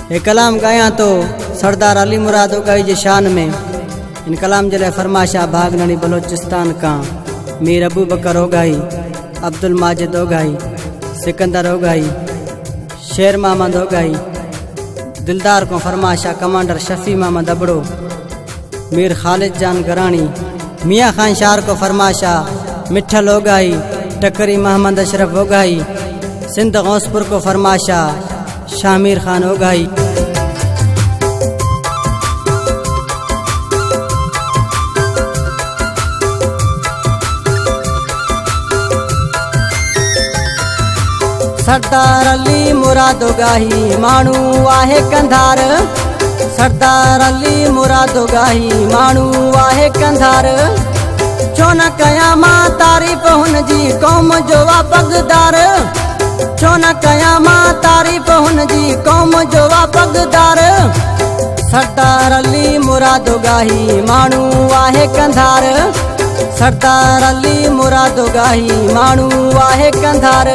ये कलाम गाया तो सरदार अली मुराद उगाई जी शान में। इन कलाम जले फरमाशा भागनड़ी बलोचिस्तान का मीर अबू बकर उगाई, अब्दुल माजिद उगाई, सिकंदर उगाई, शेर मोहम्मद उगाई, दिलदार को फरमाशा कमांडर शफी मोहम्मद अबड़ो, मीर खालिद जान गरानी, मियाँ खान शार को फरमाशा मिठल उगाई, टकरी मोहम्मद अशरफ उगाई, सिंध गौसपुर को फरमाशा शामिर खान उगाई। सरदार अली मुराद उगाही मानू आहे कंधार, सरदार अली मुराद उगाही मानू आहे कंधार। छो न कया मां तारीफ़ हुन जी कौम जो वा पगदार, छो न कया मां तारीफ़ हुन जी कौम जो वा पगदार। सरदार अली मुराद उगाही मानू आहे कंधार, सरदार अली मुराद उगाही मानू आहे कंधार।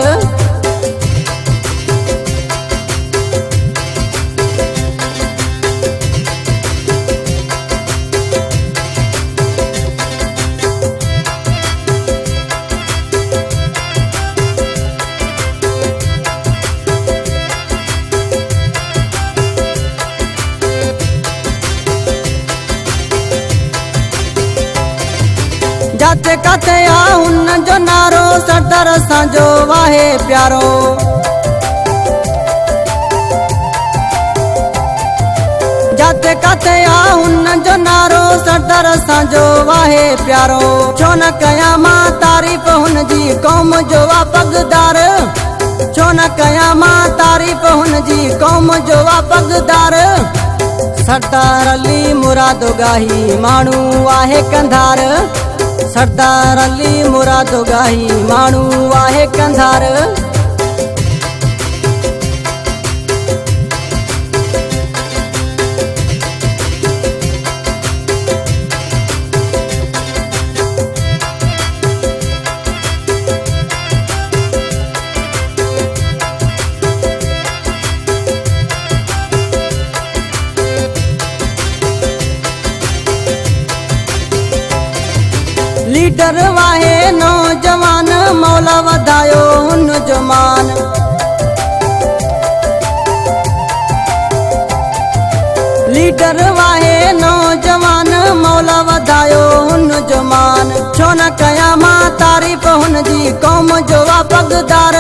जाते काते आ उन जो नारो सरदार असांजो वाहे प्यारो। जाते काते आ उन जो नारो सरदार असांजो वाहे प्यारो। छो न कया मां तारीफ़ हुन जी कौम जो वा पगदार, छो न कया मां तारीफ़ हुन जी कौम जो वा पगदार। सरदार अली मुराद उगाही मानू आहे कंधार, सरदार अली मुराद उगाही मानू आहे कंधार। लीडर वाहे नौजवान मौला वधायो हुन जो मान। लीडर वाहे नौजवान मौला वधायो हुन जो मान। छो न कया मां तारीफ़ हुन जी कौम जो वा पगदार,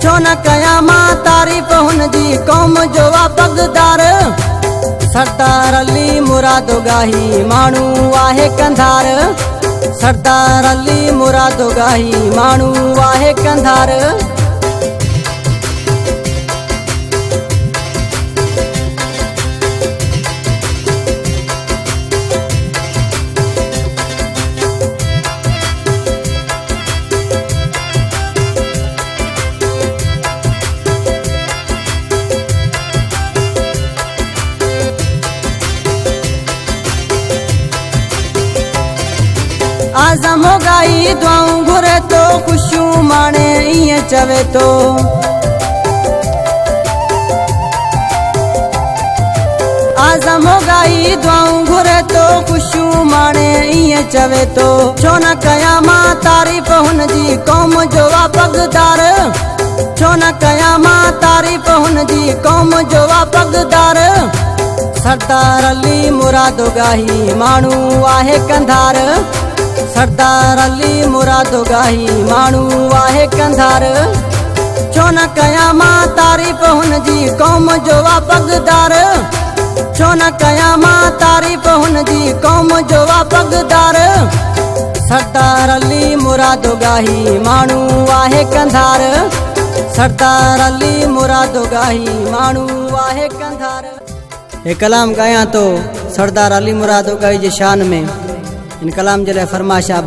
छो न कया मां तारीफ़ हुन जी कौम जो वा पगदार। सरदार अली मुराद उगाही मानू आहे कंधार, सरदार अली मुराद उगाही मानू आहे कंधार। आज़म उगाई दुआऊं घुरे तो खुशियूं माणे ईअं चवे तो। आज़म उगाई दुआऊं घुरे तो खुशियूं माणे ईअं चवे तो। छो न कया मां तारीफ़ हुन जी कौम जो वा पगदार, छो न कया मां तारीफ़ हुन जी कौम जो वा पगदार। सरदार अली मुराद उगाही मानू आहे कंधार, सरदार अली मुराद उगाही मानू आहे कंधार। छो न कया मां तारीफ़ हुन जी कौम जो वा पगदार, छो न कया मां तारीफ़ हुन जी कौम जो वा पगदार। सरदार अली मुराद उगाही मानू आहे कंधार, सरदार अली मुराद उगाही मानू आहे कंधार। ये कलाम गाया तो सरदार अली मुराद उगाई जी शान में। इन कलाम जले फरमाशा